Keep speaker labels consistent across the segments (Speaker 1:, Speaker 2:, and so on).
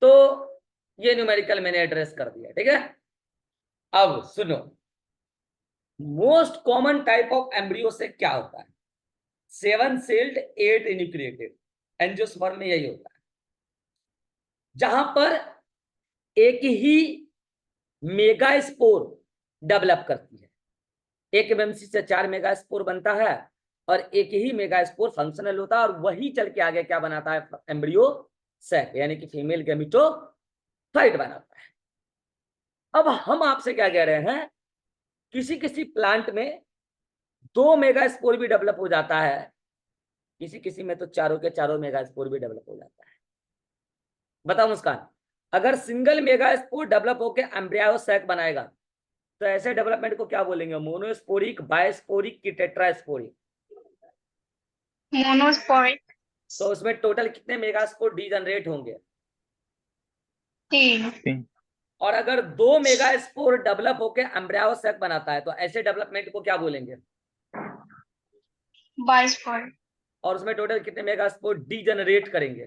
Speaker 1: तो ये न्यूमेरिकल मैंने एड्रेस कर दिया, ठीक है। अब सुनो, most common type of embryo से क्या होता है? 7 सेल्ड 8 इन्यूक्लिएटेड। एंजियोस्पर्म में यही होता है, जहां पर एक ही मेगा स्पोर डेवलप करती है। एक एमएमसी से 4 मेगा स्पोर बनता है और एक ही मेगा स्पोर फंक्शनल होता है, और वही चल के आगे क्या बनाता है? एम्ब्रियो सैक, यानी कि फीमेल गैमेटोफाइट बनाता है। अब हम आपसे क्या कह रहे हैं, किसी किसी प्लांट में 2 मेगा स्पोर भी डेवलप हो जाता है, किसी किसी में तो चारों के चारों मेगा स्पोर भी डेवलप हो जाता है। बताओ मुस्कान, अगर सिंगल मेगा स्पोर डेवलप होकर एम्ब्रियो सैक बनाएगा तो ऐसे डेवलपमेंट को क्या बोलेंगे? मोनोस्पोरिक, बायस्पोरिक की टेट्रास्पोरिक?
Speaker 2: मोनोस्पोरिक।
Speaker 1: तो उसमें टोटल कितने मेगा स्पोर डी जनरेट होंगे?
Speaker 2: 3।
Speaker 1: और अगर 2 मेगा स्पोर डेवलप होकर एम्ब्रियो सैक बनाता है तो ऐसे डेवलपमेंट को क्या बोलेंगे?
Speaker 2: बायस्पोरिक।
Speaker 1: और उसमें टोटल कितने मेगा स्पोर डी जनरेट करेंगे?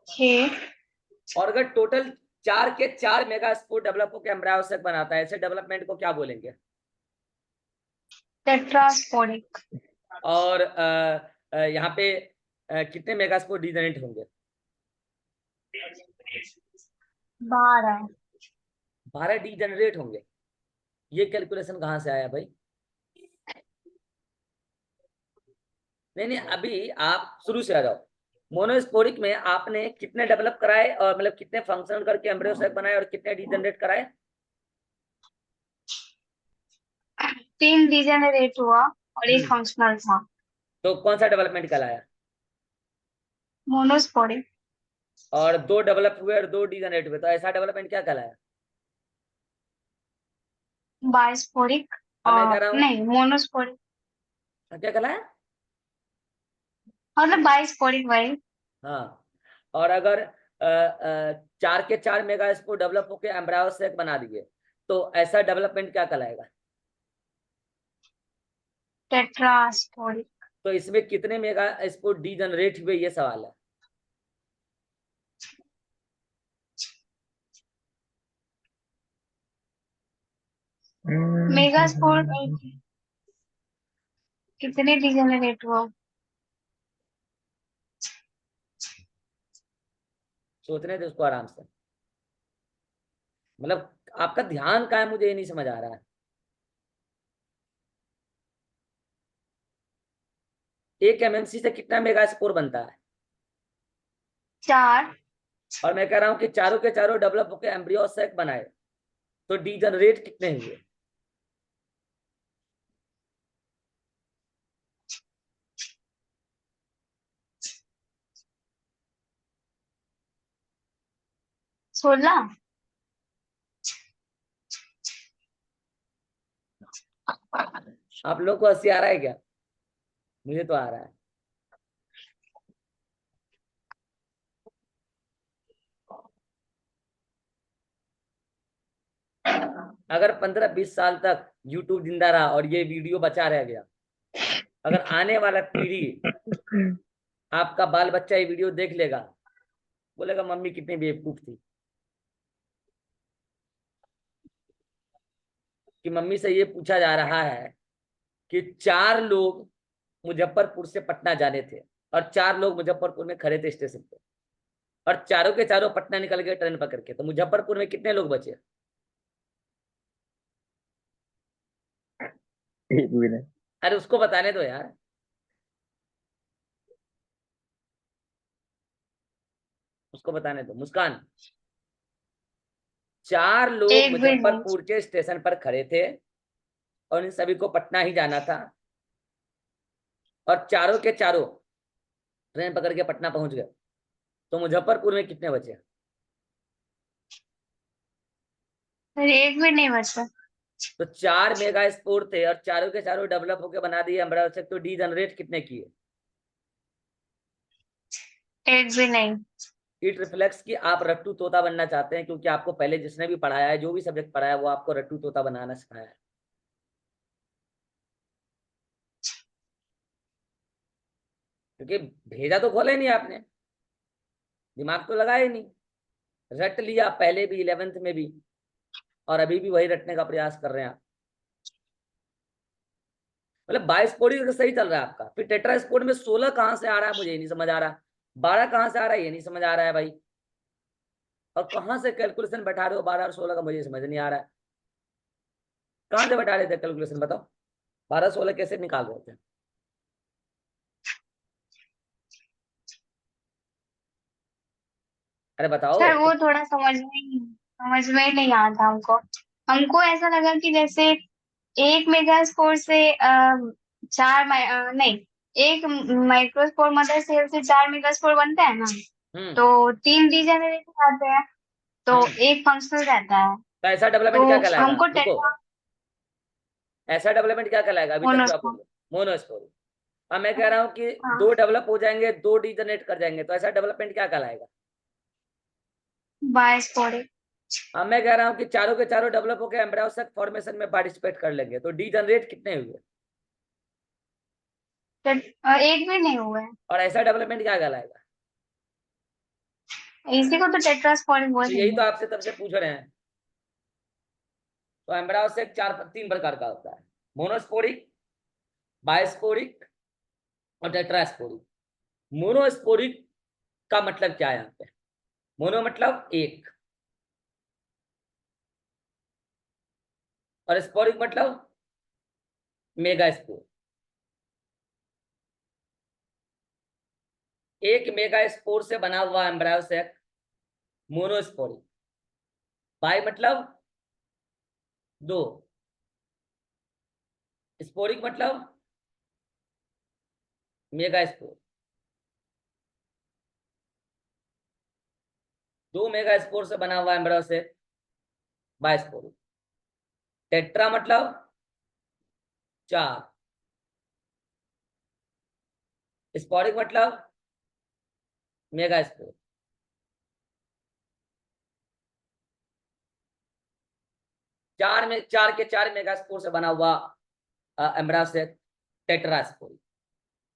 Speaker 2: 6।
Speaker 1: और अगर टोटल 4 के 4 मेगा स्पोर डेवलप होकर एम्ब्रियो सैक बनाता है, ऐसे डेवलपमेंट को क्या बोलेंगे?
Speaker 2: टेट्रास्पोरिक।
Speaker 1: और यहाँ पे कितने मेगा स्पोर डी जनरेट होंगे?
Speaker 2: 12।
Speaker 1: 12 डी जनरेट होंगे। ये कैलकुलेशन कहाँ से आया भाई? नहीं नहीं, अभी आप शुरू से आ जाओ। मोनोस्पोरिक में आपने कितने डेवलप कराए, और मतलब कितने फंक्शनल करके एम्ब्रियो सैक बनाए, और कितने डी जनरेट कराए?
Speaker 2: 3 डीजेनरेट हुआ और एक
Speaker 1: हम्म,
Speaker 2: फंक्शनल था।
Speaker 1: तो कौन सा डेवलपमेंट कहलाया?
Speaker 2: मोनोस्पोरिक।
Speaker 1: और 2 डेवलप हुए और 2 डी जनरेट हुए, तो ऐसा डेवलपमेंट क्या कहलाया?
Speaker 2: बायस्पोरिक।
Speaker 1: अब मैं कह
Speaker 2: और
Speaker 1: रहा हूँ,
Speaker 2: नहीं, मोनोस्पोरिक।
Speaker 1: क्या कहलाया?
Speaker 2: मतलब बायस्पोरिक भाई।
Speaker 1: हाँ। और अगर 4 के 4 मेगा स्पोर डेवलप होकर एम्ब्रियो सैक बना दिए तो ऐसा डेवलपमेंट क्या कहलाएगा?
Speaker 2: टेट्रास्पोरिक।
Speaker 1: तो इसमें कितने मेगा स्पोर डी जनरेट हुए, ये सवाल है।
Speaker 2: मेगास्पोर कितने डीजेनरेट हुआ?
Speaker 1: सोचने थे उसको आराम से, मतलब आपका ध्यान कहाँ है, मुझे ये नहीं समझ आ रहा है। एक एमएमसी से कितना मेगा स्पोर बनता है?
Speaker 2: 4।
Speaker 1: और मैं कह रहा हूँ कि चारों के चारों डेवलप होकर एम्ब्रियो सैक बनाए, तो डी जनरेट कितने हुए?
Speaker 2: 16।
Speaker 1: आप लोग को हंसी आ रहा है क्या? मुझे तो आ रहा है। अगर 15-20 साल तक यूट्यूब जिंदा रहा और ये वीडियो बचा रह गया, अगर आने वाला पीढ़ी, आपका बाल बच्चा ये वीडियो देख लेगा, बोलेगा मम्मी कितनी बेवकूफ थी कि मम्मी से ये पूछा जा रहा है कि 4 लोग मुजफ्फरपुर से पटना जाने थे, और 4 लोग मुजफ्फरपुर में खड़े थे स्टेशन पे, और चारों के चारों पटना निकल गए ट्रेन पकड़ के, तो मुजफ्फरपुर में कितने लोग बचे?
Speaker 3: एक भी नहीं।
Speaker 1: अरे उसको बताने दो यार, उसको बताने दो। मुस्कान, 4 लोग
Speaker 2: एक भी नहीं।
Speaker 1: मुजफ्फरपुर के स्टेशन पर खड़े थे और इन सभी को पटना ही जाना था, और चारों के चारों ट्रेन पकड़ के पटना पहुंच गए, तो मुजफ्फरपुर में कितने बचे?
Speaker 2: अरे एक भी नहीं बचा।
Speaker 1: तो 4 मेगा स्पोर थे और चारों के चारों डेवलप होकर बना दिए एम्ब्रियो से, तो डी जनरेट कितने किए?
Speaker 2: एक भी नहीं।
Speaker 1: इट रिफ्लेक्ट्स कि आप रट्टू तोता बनना चाहते हैं, क्योंकि आपको पहले जिसने भी पढ़ाया है, जो भी सब्जेक्ट पढ़ाया है, वो आपको रट्टू तोता बनाना सिखाया है। क्योंकि भेजा तो खोले नहीं आपने। दिमाग तो लगाए नहीं, रट लिया पहले भी 11th में भी, और अभी भी वही रटने का प्रयास कर रहे हैं आप। मतलब 22 कोडी का सही चल रहा है आपका, फिर टेट्रा स्पोर्ट में 16 कहाँ से आ रहा है मुझे ये नहीं समझ आ रहा, 12 कहाँ से आ रहा है ये नहीं समझ आ रहा है भाई, और कहाँ से कैलकुलेशन बैठा रहे हो 12 और 16 का मुझे समझ नहीं आ रहा है। कहाँ से बैठा रहे थे कैलकुलेशन बताओ, 12 16 कैसे निकाल रहे थे? अरे बताओ।
Speaker 2: सर वो थोड़ा समझ में नहीं आया था हमको। हमको ऐसा लगा कि जैसे 1 मेगा स्पोर से नहीं, एक माइक्रोस्पोर मदर सेल से 4 मेगा स्पोर बनते हैं ना,
Speaker 1: हम्म।
Speaker 2: तो 3 डीजेनरेटर आते हैं, तो
Speaker 1: हम्म।
Speaker 2: एक फंक्शनल रहता है।
Speaker 1: तो ऐसा डेवलपमेंट
Speaker 2: तो
Speaker 1: क्या कहलाएगा,
Speaker 2: हमको
Speaker 1: रुको,
Speaker 2: टेट्रा
Speaker 1: ऐसा डेवलपमेंट क्या कहलाएगा, अभी तक जो आप
Speaker 2: मोनोस्पोर।
Speaker 1: बोले मोनोस्पोरी। अब मैं कह रहा हूँ कि
Speaker 2: हाँ,
Speaker 1: दो डेवलप हो जाएंगे, दो डीजनरेट कर जाएंगे, तो ऐसा डेवलपमेंट क्या कहलाएगा?
Speaker 2: बायस्पोरिक।
Speaker 1: अब मैं कह रहा हूँ कि चारों के चारों डेवलप होकर एम्ब्रायोनिक फॉर्मेशन में पार्टिसिपेट कर लेंगे, तो डीजनरेट कितने हुए?
Speaker 2: एक भी नहीं हुआ है।
Speaker 1: और ऐसा डेवलपमेंट क्या कहलाएगा?
Speaker 2: इसी को तो टेट्रास्पोरिक
Speaker 1: तो यही
Speaker 2: बोलेंगे।
Speaker 1: तो आपसे तब से पूछ रहे हैं। तो एम्ब्रायोनिक तीन प्रकार का होता है, मोनोस्पोरिक, बायस्पोरिक और टेट्रास्पोरिक। मोनोस्पोरिक का मतलब क्या है यहाँ पे? मोनो मतलब एक, और स्पोरिक मतलब मेगा स्पोर। एक मेगा स्पोर से बना हुआ एम्ब्रायो सेक मोनोस्पोरिक। बाई मतलब दो, स्पोरिक मतलब मेगा स्पोर। दो मेगा स्पोर से बना हुआ एम्ब्रायो सेक बायस्पोरिक। टेट्रा मतलब चार, स्पोरिक मतलब मेगा स्पोर। चार के चार मेगा स्पोर से बना हुआ एम्ब्रायो सेक टेट्रास्पोरिक।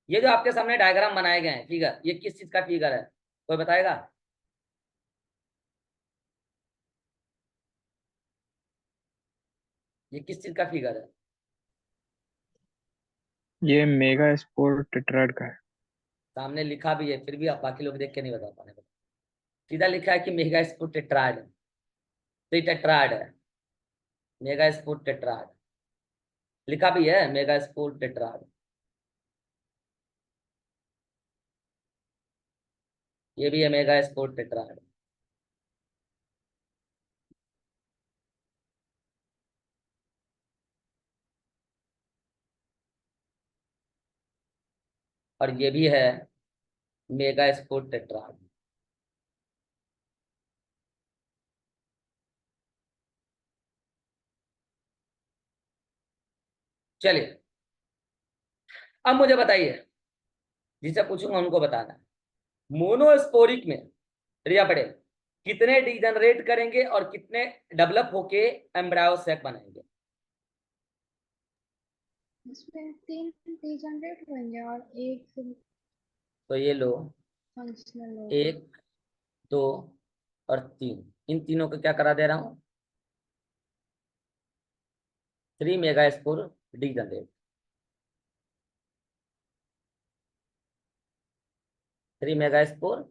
Speaker 1: ये जो आपके सामने डायग्राम बनाए गए हैं फिगर, ये किस चीज का फिगर है, कोई बताएगा? ये किस चीज का फिगर है?
Speaker 3: ये मेगा स्पोर्ट टेट्राड का है।
Speaker 1: सामने लिखा भी है, फिर भी आप बाकी लोग देख के नहीं बता पाने। सीधा लिखा है कि मेगा स्पोर्ट टेट्राड, तो ये टेट्राड है, मेगा स्पोर्ट टेट्राड लिखा भी है, मेगा स्पोर्ट टेट्राड। ये भी है मेगा स्पोर्ट टेट्राड। और ये भी है मेगा स्पोर्ट टेट्राड। चलिए, अब मुझे बताइए, जिसे पूछूंगा उनको बताना है। मोनोस्पोरिक में रिया पटेल कितने डीजनरेट करेंगे और कितने डेवलप होके एम्ब्रायो सेक बनाएंगे?
Speaker 2: इसमें 3 डीजेनरेट होंगे और एक
Speaker 1: तो ये लो,
Speaker 2: फंक्शनल होगा।
Speaker 1: एक, दो और तीन, इन तीनों को क्या करा दे रहा हूं, 3 mega spore degenerate, 3 mega spore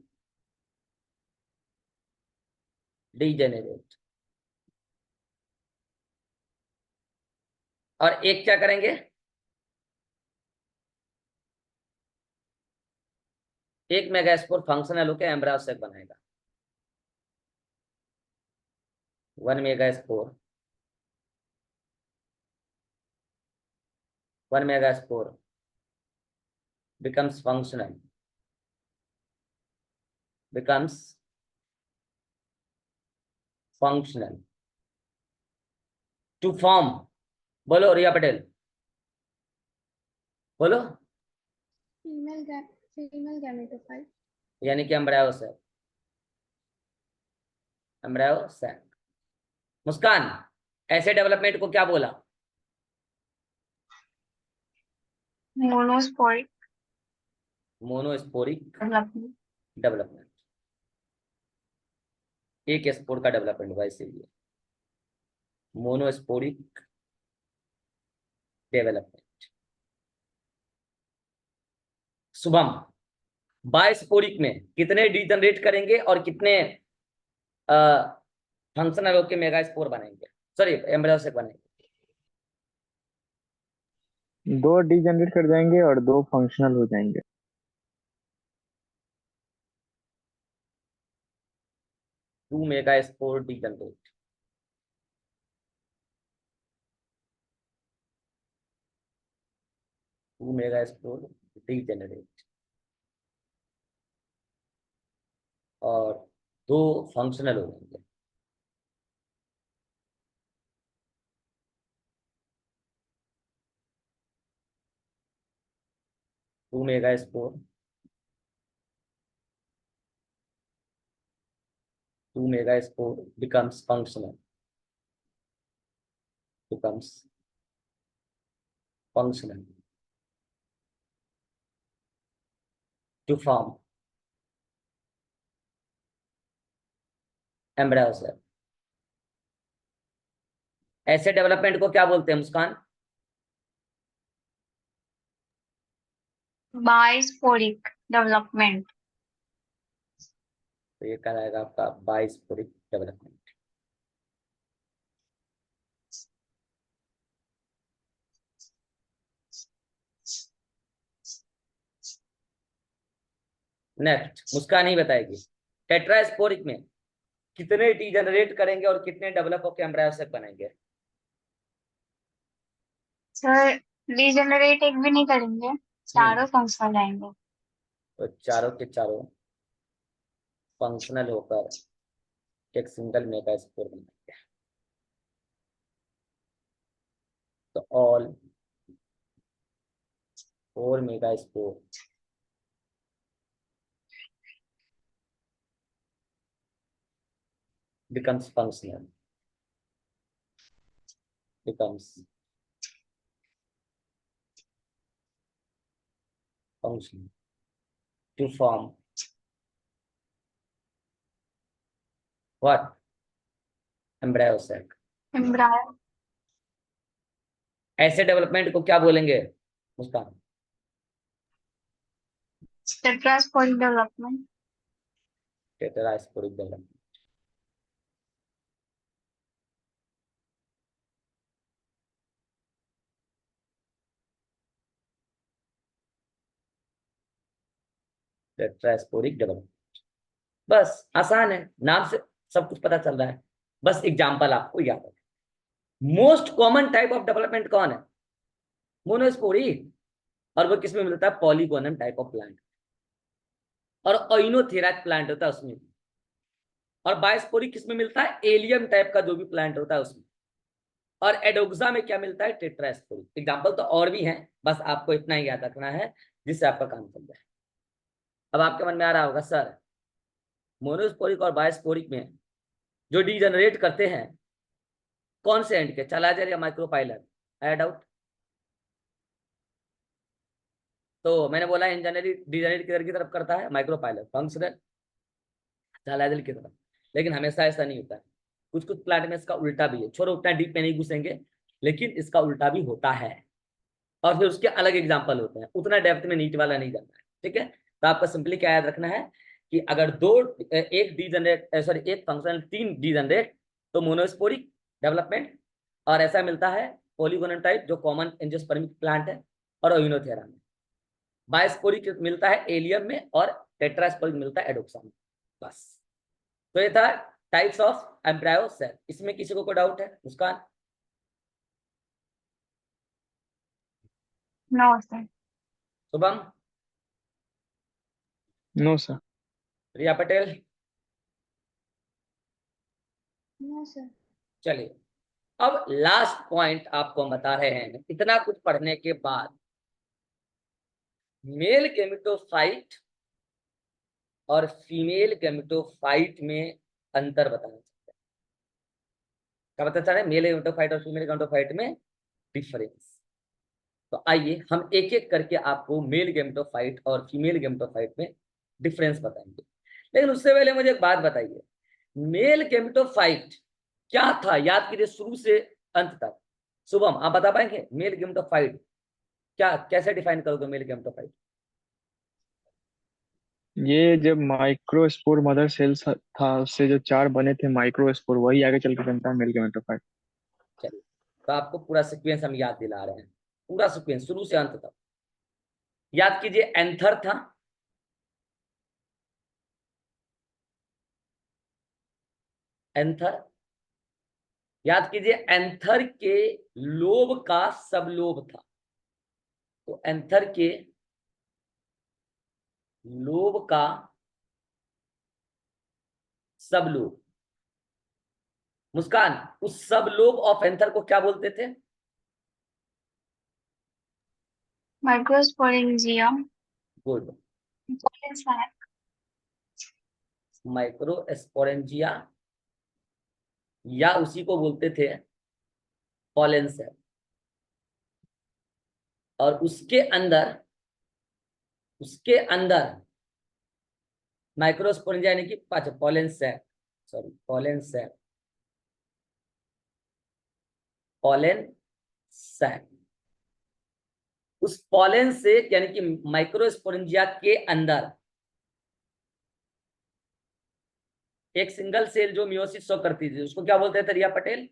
Speaker 1: degenerate. और एक क्या करेंगे, एक मेगा स्पोर फंक्शनल होकर एम्ब्रायो सेक बनाएगा। 1 mega spore, 1 mega spore becomes functional, becomes functional to form, बोलो रिया पटेल, बोलो,
Speaker 2: फीमेल गैमेटोफाइट।
Speaker 1: यानी कि एम्ब्रायो सेक, एम्ब्रायो सेक। मुस्कान, ऐसे डेवलपमेंट को क्या बोला?
Speaker 2: Monosporic
Speaker 1: monosporic
Speaker 2: development.
Speaker 1: डेवलपमेंट। एक स्पोर का डेवलपमेंट हुआ, इसीलिए मोनोस्पोरिक डेवलपमेंट। शुभम, बायस्पोरिक में कितने डीजनरेट करेंगे और कितने फंक्शनल होकर मेगा स्पोर बनेंगे, सॉरी एम्ब्रियोसेक बनेंगे?
Speaker 3: 2 डीजनरेट कर जाएंगे और 2 फंक्शनल हो जाएंगे।
Speaker 1: 2 mega spore degenerate. 2 mega spore degenerate और 2 फंक्शनल हो जाएंगे। To mega spore 2 mega spore becomes functional to form embryo cell। ऐसे डेवलपमेंट को क्या बोलते हैं मुस्कान?
Speaker 2: बायस्पोरिक डेवलपमेंट।
Speaker 1: तो ये कहलाएगा आपका बायस्पोरिक डेवलपमेंट। नेक्स्ट मुस्कान ही बताएगी, टेट्रास्पोरिक में कितने डीजनरेट करेंगे और कितने डेवलप होकर एम्ब्रायो सेक बनेंगे?
Speaker 2: सर रीजनरेट एक भी नहीं करेंगे, चारों फंक्शनल आएंगे।
Speaker 1: तो चारों के चारों फंक्शनल होकर एक सिंगल मेगा स्पोर बनाएंगे। तो all 4 mega spore becomes functional to form what? Embryo sac।
Speaker 2: Embryo
Speaker 1: ऐसे डेवलपमेंट को क्या बोलेंगे Muskan?
Speaker 2: Tetrasporic development.
Speaker 1: Tetrasporic development. Tetrasporic development बस आसान है, नाम से सब कुछ पता चल रहा है, बस एग्जांपल आपको याद है। Most common type of development कौन है? मोनोस्पोरी। और वो किसमें मिलता है? पॉलीगोनम टाइप ऑफ प्लांट और ओइनोथेराइक प्लांट होता है उसमें। और बायस्पोरी किसमें मिलता है? एलियम टाइप का जो भी प्लांट होता है उसमें। और एडोक्सा में क्या मिलता है? टेट्रास्पोरी। एग्जाम्पल तो और भी हैं, बस आपको इतना ही याद रखना है जिससे आपका काम चल जाए। अब आपके मन में आ रहा होगा सर मोनोस्पोरिक और बायस्पोरिक में जो डीजनरेट करते हैं कौन से एंड के, चलाजर या माइक्रोपाइलर? आया डाउट? तो मैंने बोला इंजनरी डीजनरेट किधर की तरफ करता है? माइक्रोपाइलर, फंक्शनल चलाजर की तरफ। लेकिन हमेशा ऐसा नहीं होता है, कुछ कुछ प्लांट में इसका उल्टा भी है। छोड़ो उतना डीप में नहीं घुसेंगे, लेकिन इसका उल्टा भी होता है और फिर उसके अलग एग्जाम्पल होते हैं, उतना डेप्थ में नीट वाला नहीं जाता है। ठीक है, तो आपको सिंपली क्या याद रखना है कि अगर एक डीजनरेट सॉरी एक फंक्शनल 3 डीजनरेट तो मोनोस्पोरिक डेवलपमेंट, और ऐसा मिलता है पॉलीगोनल टाइप जो कॉमन एंजियोस्पर्मिक प्लांट है और ओइनोथेरा में। बायस्पोरिक मिलता है एलियम में और टेट्रास्पोरिक मिलता है एडोक्सा में। बस, तो ये था टाइप्स ऑफ एम्ब्रायो सेल। इसमें किसी को कोई डाउट है? Muskan?
Speaker 2: No sir.
Speaker 1: Shubham?
Speaker 3: No sir.
Speaker 1: Riya Patel?
Speaker 2: No sir.
Speaker 1: चलिए, अब लास्ट पॉइंट आपको हम बता रहे हैं। इतना कुछ पढ़ने के बाद मेल गेमेटोफाइट और फीमेल गेमेटोफाइट में अंतर बताना चाहते हैं। क्या बताना चाह रहे हैं? मेल गेमेटोफाइट और फीमेल गेमेटोफाइट में डिफरेंस। तो आइए हम एक एक करके आपको मेल गेमेटोफाइट और फीमेल गेमेटोफाइट में डिफरेंस बताएंगे। लेकिन उससे पहले मुझे एक बात बताइए, मेल गेमेटोफाइट क्या था, याद कीजिए शुरू से अंत तक। शुभम आप बता पाएंगे मेल गेमेटोफाइट क्या, कैसे डिफाइन करोगे मेल गेमेटोफाइट?
Speaker 3: ये जब माइक्रोस्पोर मदर सेल्स था, उससे जो चार बने थे माइक्रोस्पोर, वही आगे चल के बनता है मिल गेमेटोफाइट।
Speaker 1: चलिए, तो आपको पूरा सीक्वेंस हम याद दिला रहे हैं, पूरा सीक्वेंस शुरू से अंत तक याद कीजिए। एंथर था, एंथर याद कीजिए, एंथर के लोब का सब लोब था, तो एंथर के लोब का सब लोब। मुस्कान, उस सब लोब ऑफ एंथर को क्या बोलते थे?
Speaker 2: Microsporangium,
Speaker 1: good,
Speaker 2: pollen sac,
Speaker 1: microsporangia, या उसी को बोलते थे पॉलन सेल। और उसके अंदर माइक्रोस्पोरेंजिया यानी कि pollen cell, sorry pollen cell, pollen sac. उस पॉलन से यानी कि माइक्रोस्पोरेंजिया के अंदर एक सिंगल सेल जो मियोसिस शो करती थी, उसको क्या बोलते थे Riya Patel?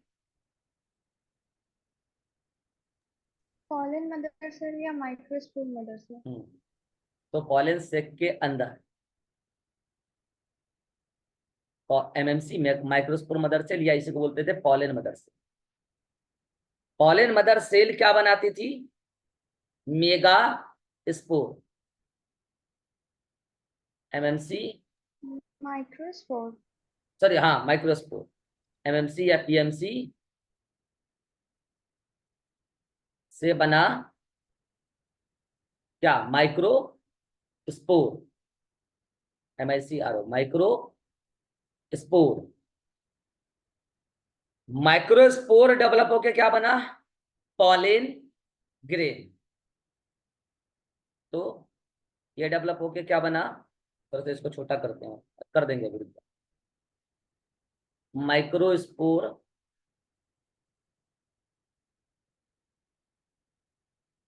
Speaker 4: Pollen mother cell या माइक्रोस्पोर मदर सेल?
Speaker 1: तो पॉलन सेक के अंदर एमएमसी माइक्रोस्पोर मदर सेल, या इसी को बोलते थे pollen mother cell. Pollen mother cell क्या बनाती थी? Megaspore, MMC,
Speaker 4: microspore.
Speaker 1: Sorry हाँ माइक्रोस्पोर, एमएमसी या पीएमसी से बना क्या? Microspore, MICRO, microspore. Microspore develop होके क्या बना? Pollen grain. तो ये डेवलप होके क्या बना? तो इसको छोटा करते हैं, कर देंगे विरुद्ध। माइक्रोस्पोर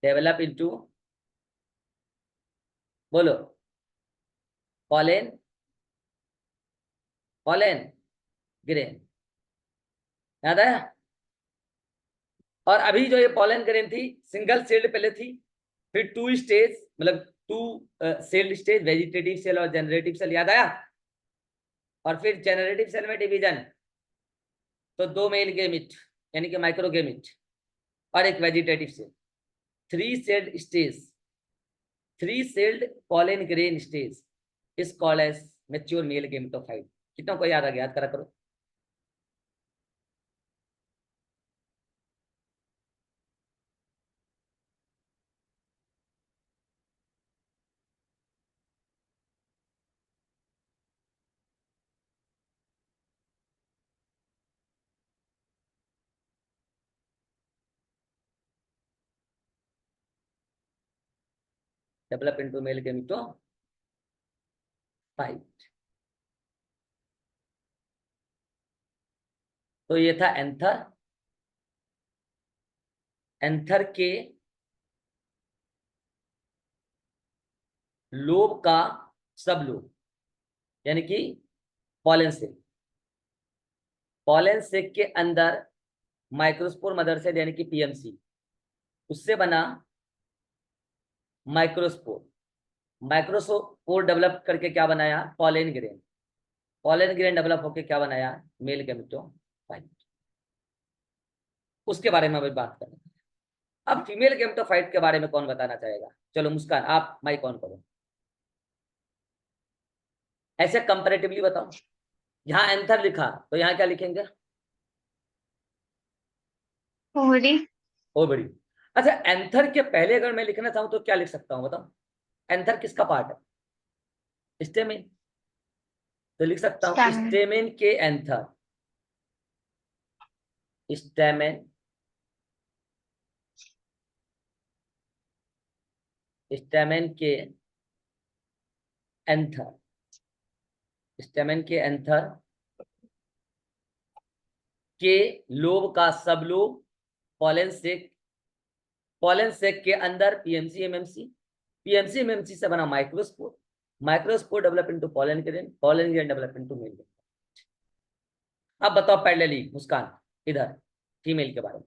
Speaker 1: डेवलप इनटू, बोलो, पॉलिन, पॉलिन ग्रेन। याद आया? और अभी जो ये पॉलन ग्रेन थी, सिंगल सेल्ड पहले थी, फिर टू स्टेज, मतलब two celled stage, vegetative cell और जनरेटिव सेल, याद आया? और फिर जनरेटिव सेल में डिवीजन, तो दो मेल गेमिट यानी कि माइक्रो गेमिट और एक vegetative cell. Three celled stage, three celled pollen grain stage is called as mature male gametophyte. कितनों को याद आ गया? याद करा करो। Develop into male gametophyte. तो ये था एंथर। एंथर के लोब का सब लोब यानी कि पॉलन सेल, पॉलन सेल के अंदर माइक्रोस्पोर मदर सेल यानी कि पीएमसी, उससे बना माइक्रोस्पोर। माइक्रोस्पोर डेवलप करके क्या बनाया? Pollen grain. Pollen grain develop होकर क्या बनाया? Mail gametophyte. उसके बारे में अभी बात करें। अब फीमेल गेमेटोफाइट के बारे में कौन बताना चाहेगा? चलो मुस्कान, आप माइक ऑन करो, ऐसे कंपैरेटिवली बताओ। यहाँ एंथर लिखा तो यहाँ क्या लिखेंगे?
Speaker 2: Ovary,
Speaker 1: ovary. अच्छा, एंथर के पहले अगर मैं लिखना चाहूं तो क्या लिख सकता हूँ बताओ? एंथर किसका पार्ट है? स्टेमिन। तो लिख सकता हूँ
Speaker 2: स्टैमिन,
Speaker 1: स्टेमिन के एंथर, स्टेमिन, स्टेमिन के एंथर, स्टेमिन के एंथर के लोब का सब लोब पॉलन सेक के अंदर पीएमसी एमएमसी से बना microspore develop into pollen grain develop into male. अब बताओ पैरेलली मुस्कान इधर फीमेल के बारे में।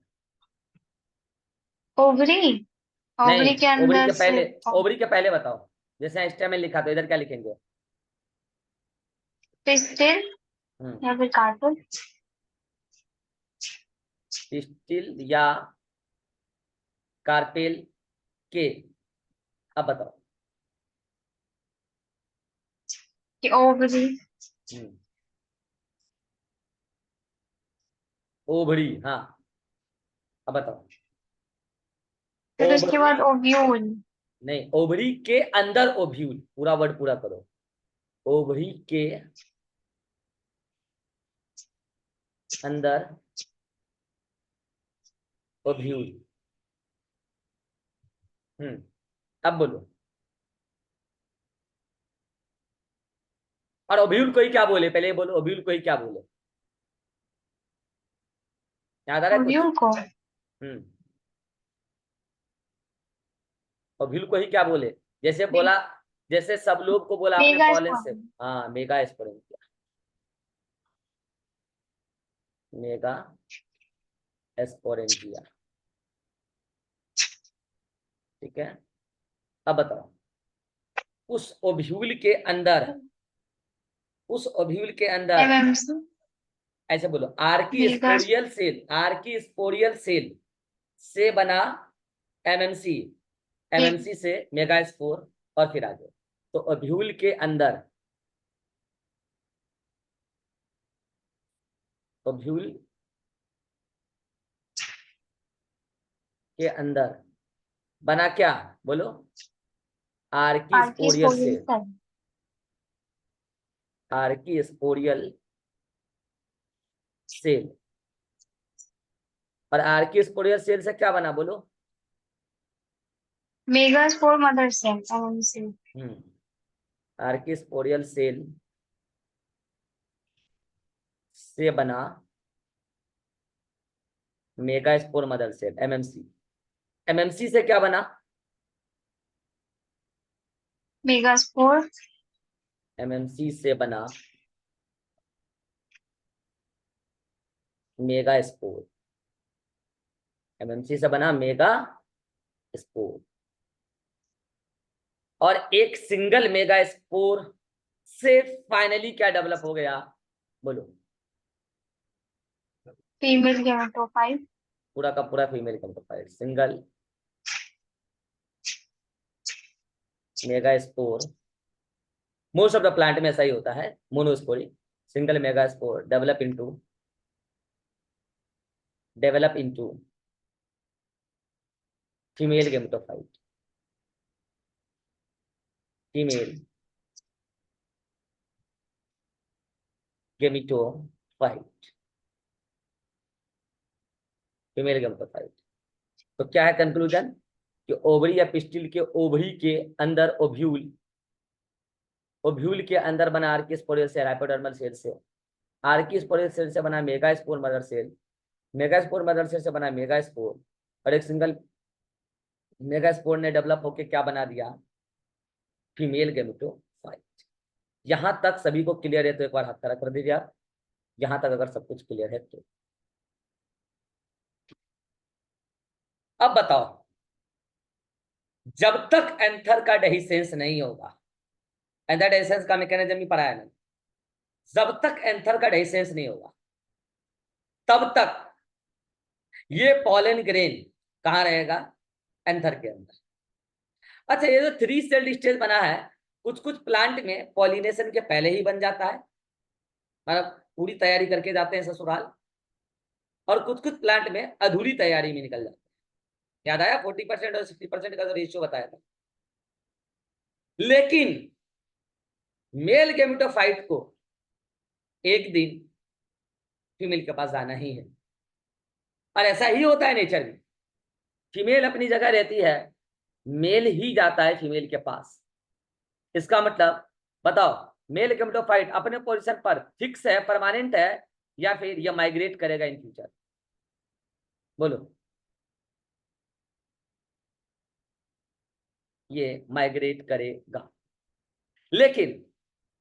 Speaker 2: ओवरी, ओवरी
Speaker 1: नहीं,
Speaker 2: के अंदर से
Speaker 1: ओवरी के पहले बताओ। जैसे स्टेम लिखा तो इधर क्या लिखेंगे?
Speaker 2: पिस्टिल या फिर कार्पेल।
Speaker 1: पिस्टिल या कार्पेल के। अब बताओ।
Speaker 2: कि ओवरी,
Speaker 1: ओवरी, हाँ। अब बताओ।
Speaker 2: फिर उसके बाद ओव्यूल।
Speaker 1: नहीं, ओवरी के अंदर ओव्यूल, पूरा वर्ड पूरा करो। ओवरी के अंदर ओव्यूल। अब बोलो। और ओव्यूल को ही क्या बोले? पहले बोलो ओव्यूल को ही क्या बोले, याद आ रहा है कुछ?
Speaker 2: ओव्यूल को
Speaker 1: ओव्यूल को ही क्या बोले? जैसे बोला, जैसे सब लोग को बोला आपने पॉलन से। हाँ, मेगा स्पोरेंजिया, मेगा स्पोरेंजिया। ठीक है। अब बताओ, उस ओव्यूल के अंदर
Speaker 2: एमएमसी
Speaker 1: ऐसे बोलो, आर्की स्पोरियल सेल से बना एमएमसी से मेगा स्पोर, और फिर आगे। तो ओव्यूल के अंदर बना क्या? बोलो। Archesporial cell. और आर्की स्पोरियल सेल से क्या बना? बोलो।
Speaker 2: Megaspore mother cell MMC.
Speaker 1: Archesporial cell से बना mega spore mother cell MMC से क्या बना?
Speaker 2: मेगास्पोर।
Speaker 1: एमएमसी से बना मेगा स्पोर। एमएमसी से बना मेगा स्पोर। और एक सिंगल मेगा स्पोर से फाइनली क्या डेवलप हो गया? बोलो।
Speaker 2: Female gametophyte.
Speaker 1: पूरा का पूरा female gametophyte. Single mega spore, most of the plant में ऐसा ही होता है, monospory. Single mega spore develop into female gametophyte. Female gametophyte. Female gametophyte. तो क्या है कंक्लूजन? कि ओवरी या पिस्टिल के ओवरी के अंदर ओव्यूल के अंदर बना archesporial cell, hypodermal cell से। आर्की स्पोरियल सेल से बना mega spore mother cell, mega spore mother cell से बना मेगा स्पोर, और एक सिंगल मेगा स्पोर ने डेवलप होके क्या बना दिया? Female gametophyte. यहां तक सभी को क्लियर है तो एक बार हाथ खड़ा कर दीजिए आप, यहां तक अगर सब कुछ क्लियर है तो। अब बताओ, जब तक एंथर का डेहिसेंस नहीं होगा, एंथर डेहिसेंस का मैकेनिज्म ही पढ़ाया नहीं, जब तक एंथर का डेहिसेंस नहीं होगा तब तक ये पॉलन ग्रेन कहाँ रहेगा? एंथर के अंदर। अच्छा, ये जो 3 सेल्ड स्टेज बना है, कुछ कुछ प्लांट में पॉलिनेशन के पहले ही बन जाता है, मतलब पूरी तैयारी करके जाते हैं ससुराल, और कुछ कुछ प्लांट में अधूरी तैयारी में निकल जाते हैं। याद आया 40% और 60% का जो रेशियो बताया था। लेकिन मेल गेमेटोफाइट को एक दिन फीमेल के पास जाना ही है, और ऐसा ही होता है नेचर में। फीमेल अपनी जगह रहती है, मेल ही जाता है फीमेल के पास। इसका मतलब बताओ, मेल गेमेटोफाइट अपने पोजीशन पर फिक्स है, परमानेंट है, या फिर ये माइग्रेट करेगा इन फ्यूचर? बोलो। ये माइग्रेट करेगा, लेकिन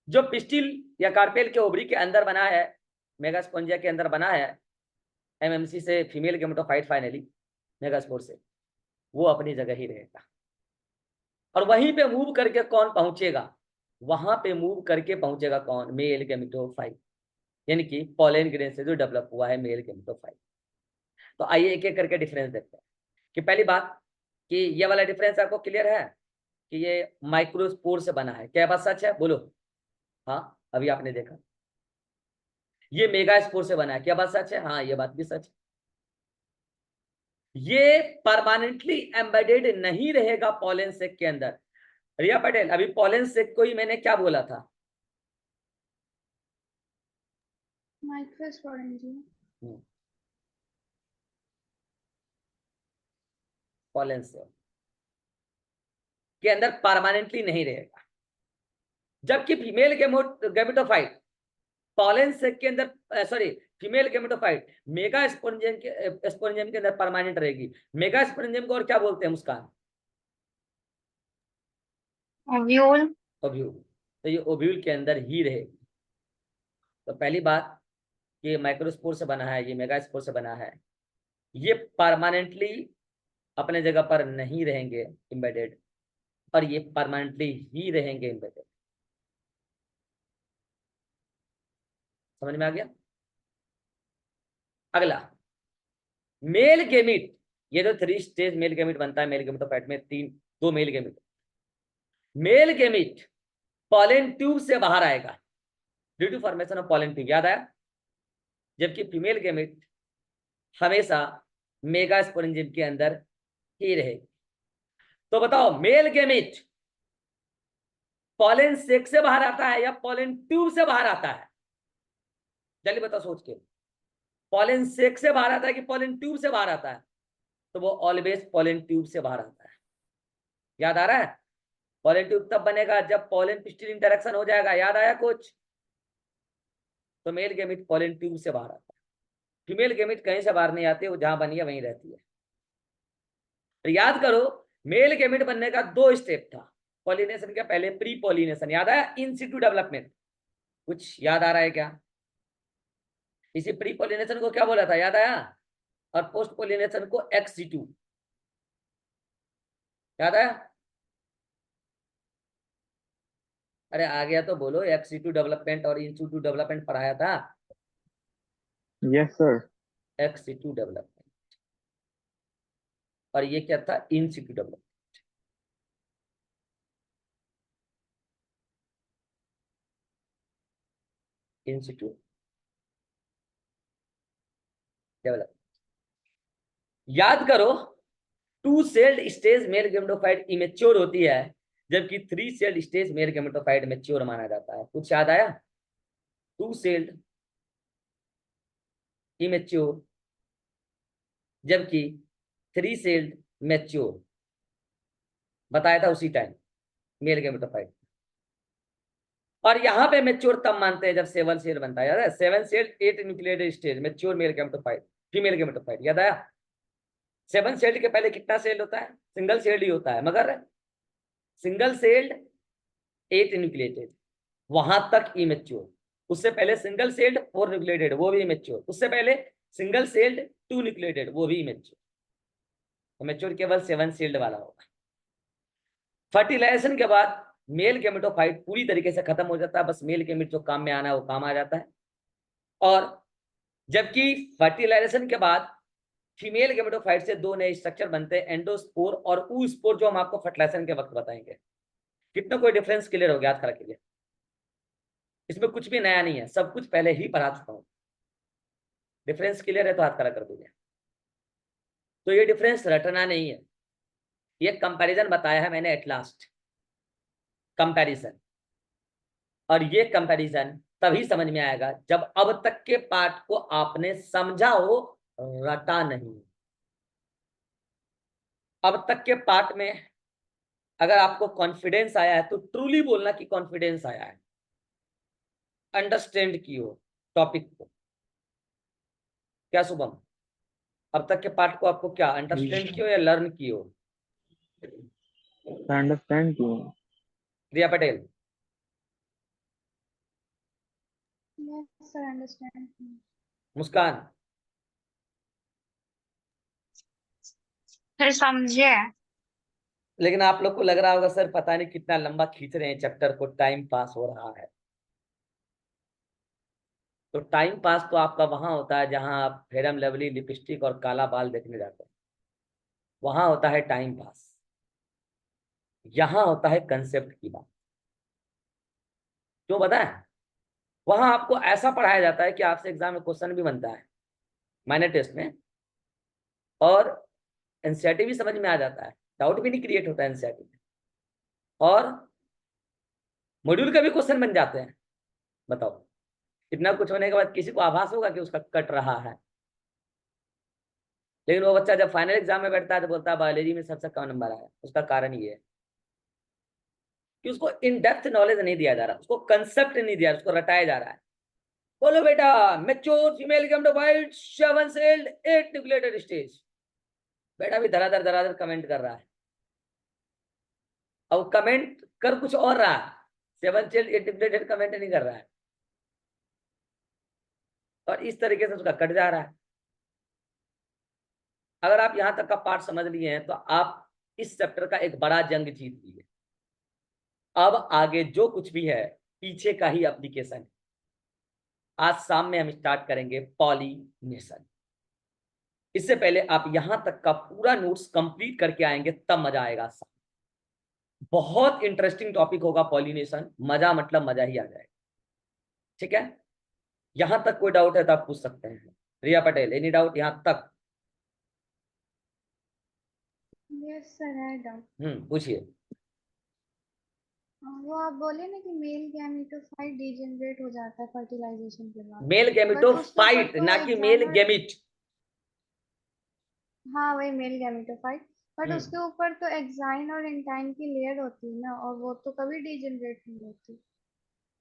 Speaker 1: जो पिस्टिल या कार्पेल के ओवरी के अंदर बना है, मेगास्पोंजिया के अंदर बना है एमएमसी से फीमेल गेमेटोफाइट फाइनली मेगास्पोर से, वो अपनी जगह ही रहेगा। और वहीं पे मूव करके कौन पहुंचेगा? वहां पे मूव करके पहुंचेगा कौन? मेल गेमेटोफाइट, यानी कि पॉलन ग्रेन से जो डेवलप हुआ है मेल गेमेटोफाइट। तो आइए एक एक करके डिफरेंस देखते हैं। कि पहली बात कि ये वाला डिफरेंस आपको क्लियर है कि ये माइक्रोस्पोर से बना है, क्या बात सच है? बोलो। हाँ, अभी आपने देखा। ये मेगास्पोर से बना है, क्या बात सच है? हाँ, ये बात भी सच है। ये परमानेंटली एम्बेडेड नहीं रहेगा पॉलन सेक के अंदर। रिया पटेल, अभी पॉलन सेक को ही मैंने क्या बोला था?
Speaker 4: माइक्रोस्पोर जी।
Speaker 1: पॉलन सेक के अंदर परमानेंटली नहीं रहेगा, जबकि फीमेल गेमेटोफाइट पॉलन सेक के अंदर, sorry, female gametophyte mega sporangium के अंदर परमानेंट रहेगी। मेगा स्पोरेंजियम को और क्या बोलते हैं मुस्कान?
Speaker 2: ओव्यूल।
Speaker 1: ओव्यूल। तो ये ओव्यूल के अंदर ही रहेगी। तो पहली बात, ये माइक्रोस्पोर से बना है, ये मेगास्पोर से बना है, ये परमानेंटली अपने जगह पर नहीं रहेंगे एम्बेडेड, और ये परमानेंटली ही रहेंगे एम्बेडेड। समझ में आ गया? अगला, मेल गेमिट। ये जो 3 स्टेज मेल गेमिट बनता है मेल गेमेटोफाइट में, 2 male gamete. Male gamete pollen tube से बाहर आएगा due to formation of pollen tube, याद आया? जबकि फीमेल गेमिट हमेशा मेगास्पोरेंजियम के अंदर ही रहेगी। तो बताओ, मेल गेमिट पॉलन सेक से बाहर आता है या पॉलन ट्यूब से बाहर आता है? जल्दी बताओ सोच के। पॉलन सेक से बाहर आता है कि पॉलन ट्यूब से बाहर आता है? तो वो ऑलवेज पॉलन ट्यूब से बाहर आता है। याद आ रहा है? पॉलन ट्यूब तब बनेगा जब पॉलन पिस्टिल इंटरेक्शन हो जाएगा। याद आया कुछ? तो मेल गेमिट पॉलन ट्यूब से बाहर आता है, फीमेल गेमिट कहीं से बाहर नहीं आती, वो जहां बनी है वहीं रहती है। तो याद करो, मेल गेमिट बनने का 2 स्टेप था। पॉलिनेशन के पहले प्री पॉलिनेशन, याद आया? इन सिटू डेवलपमेंट, कुछ याद आ रहा है क्या? इसी प्री पॉलिनेशन को क्या बोला था, याद आया? और पोस्ट पॉलिनेशन को एक्स सिटू, याद आया? अरे आ गया तो बोलो। एक्स सिटू डेवलपमेंट और इन सिटू डेवलपमेंट पढ़ाया था।
Speaker 3: Yes sir.
Speaker 1: Ex situ development, और ये क्या था? इन सिटू डेवलपमेंट। इन सिटू डेवलपमेंट, याद करो। 2 sailed stage mail gametophyte immature होती है, जबकि 3 sailed stage mail gametophyte mature माना जाता है। कुछ याद आया? 2 सेल्ड इमेच्योर, जबकि 3 सेल्ड मैच्योर, बताया था उसी टाइम मेल गेमेटोफाइट। और यहाँ पे मैच्योर तब मानते हैं जब 7 सेल बनता है। याद है? 7 cell 8 nucleated stage mature male gametophyte, female gametophyte. याद आया? 7 सेल्ड के पहले कितना सेल होता है? सिंगल सेल्ड ही होता है, मगर सिंगल सेल्ड 8 न्यूक्लियेटेड, वहां तक इमेच्योर। उससे पहले सिंगल सेल्ड 4 न्यूक्लियेटेड, वो भी इमेच्योर। उससे पहले सिंगल सेल्ड 2 न्यूक्लियेटेड, वो भी इमेच्योर। तो मैच्योर केवल 7 सेल्ड वाला होगा। फर्टिलाइजेशन के बाद मेल गेमेटोफाइट पूरी तरीके से खत्म हो जाता है, बस मेल गेमेट जो काम में आना है वो काम आ जाता है। और जबकि फर्टिलाइजेशन के बाद फीमेल गेमेटोफाइट से 2 नए स्ट्रक्चर बनते हैं, एंडोस्पोर और ऊ स्पोर, जो हम आपको फर्टिलाइजेशन के वक्त बताएंगे। कितना कोई डिफरेंस क्लियर हो गया? हाथ खड़ा कीजिए। इसमें कुछ भी नया नहीं है, सब कुछ पहले ही पढ़ा चुका हूं। डिफरेंस क्लियर है तो हाथ खड़ा कर दीजिए। तो ये डिफरेंस रटना नहीं है, ये कंपैरिजन बताया है मैंने एट लास्ट, कंपैरिजन। और ये कंपैरिजन तभी समझ में आएगा जब अब तक के पार्ट को आपने समझा हो, रटा नहीं। अब तक के पार्ट में अगर आपको कॉन्फिडेंस आया है तो ट्रूली बोलना कि कॉन्फिडेंस आया है, अंडरस्टैंड की हो टॉपिक को। क्या शुभम, अब तक के पार्ट को आपको क्या अंडरस्टैंड किया या लर्न किया?
Speaker 3: अंडरस्टैंड क्यों?
Speaker 1: रिया पटेल,
Speaker 4: Yes, sir, understand.
Speaker 1: मुस्कान,
Speaker 2: फिर समझे?
Speaker 1: लेकिन आप लोग को लग रहा होगा सर पता नहीं कितना लंबा खींच रहे हैं चैप्टर को, टाइम पास हो रहा है। तो टाइम पास तो आपका वहां होता है जहां आप फेरम लवली लिपस्टिक और काला बाल देखने जाते हैं, वहां होता है टाइम पास। यहां होता है कंसेप्ट की बात। क्यों बताएं? वहां आपको ऐसा पढ़ाया जाता है कि आपसे एग्जाम में क्वेश्चन भी बनता है माइनर टेस्ट में, और एनसीईआरटी भी समझ में आ जाता है, डाउट भी नहीं क्रिएट होता है एनसीईआरटी में, और मॉड्यूल का भी क्वेश्चन बन जाते हैं। बताओ, इतना कुछ होने के बाद किसी को आभास होगा कि उसका कट रहा है? लेकिन वो बच्चा जब फाइनल एग्जाम में बैठता है तो बोलता है बायोलॉजी में सबसे कम नंबर आया। उसका कारण ये है कि उसको इन डेप्थ नॉलेज नहीं दिया जा रहा, उसको कंसेप्ट नहीं दिया, उसको रटाया जा रहा है। बोलो बेटा, mature female gametophyte 7 sailed 8 nucleated stage. बेटा भी धराधर कमेंट कर रहा है, अब कमेंट कर कुछ और रहा है, 7 सेल्ड 8 न्यूक्लिएटेड कमेंट नहीं कर रहा है, और इस तरीके से उसका कट जा रहा है। अगर आप यहां तक का पार्ट समझ लिए हैं तो आप इस चैप्टर का एक बड़ा जंग जीत लिए। अब आगे जो कुछ भी है पीछे का ही एप्लीकेशन है। आज शाम में हम स्टार्ट करेंगे पॉलिनेशन। इससे पहले आप यहां तक का पूरा नोट्स कंप्लीट करके आएंगे, तब मजा आएगा। बहुत इंटरेस्टिंग टॉपिक होगा पॉलिनेशन, मजा मतलब मजा ही आ जाएगा। ठीक है, यहां तक कोई डाउट है तो आप पूछ सकते हैं। रिया पटेल, एनी डाउट यहां तक?
Speaker 4: Yes, sir, है doubt.
Speaker 1: पूछिए।
Speaker 4: वो आप बोले ना कि मेल गैमेटोफाइट डीजेनरेट हो जाता है फर्टिलाइजेशन के बाद,
Speaker 1: मेल
Speaker 4: बट उसके ऊपर
Speaker 1: गैमेटोफाइट,
Speaker 4: तो
Speaker 1: ना कि मेल
Speaker 4: एग्जाइनर,
Speaker 1: गैमिट।
Speaker 4: हाँ वही मेल गैमेटोफाइट, बट
Speaker 1: हम्म
Speaker 4: उसके ऊपर तो एक्साइन और इंटाइन की लेयर होती है ना, और वो तो कभी डीजेनरेट नहीं होती।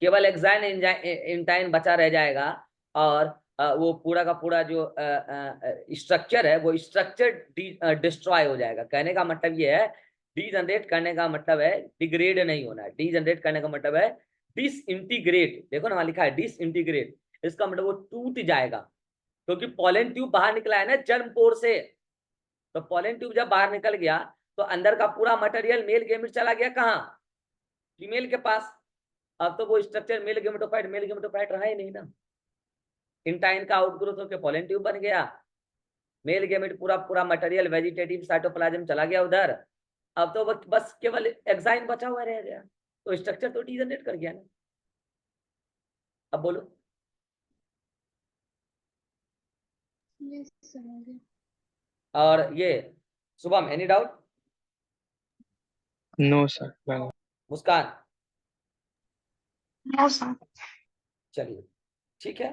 Speaker 1: केवल एक्साइन इंटाइन बचा रह जाएगा, और वो पूरा का पूरा जो स्ट्रक्चर है वो स्ट्रक्चर डिस्ट्रॉय हो जाएगा। कहने का मतलब ये है, डीजनरेट करने का मतलब है डिग्रेड नहीं होना है। डीजनरेट करने का मतलब है डिसइंटीग्रेट। देखो ना वहां लिखा है डिसइंटीग्रेट, इसका मतलब वो टूट जाएगा, क्योंकि पॉलन ट्यूब बाहर निकला है ना जर्म पोर से। तो पॉलन ट्यूब जब बाहर निकल गया तो अंदर का पूरा मटेरियल मेल गेमेट चला गया कहाँ? फीमेल के पास। अब तो वो स्ट्रक्चर मेल गेमेटोफाइट रहा ही नहीं ना। इंटाइन का आउटग्रोथ होकर पॉलन ट्यूब बन गया, मेल गेमेट पूरा पूरा मटेरियल वेजिटेटिव साइटोप्लाज्म चला गया उधर। अब तो बस केवल एक्साइन बचा हुआ रह गया, तो स्ट्रक्चर तो डीजनरेट कर गया ना। अब बोलो।
Speaker 4: यस सर, हो गया.
Speaker 1: और ये Shubham, any doubt?
Speaker 3: No sir.
Speaker 1: Muskan,
Speaker 2: no sir.
Speaker 1: चलिए ठीक है।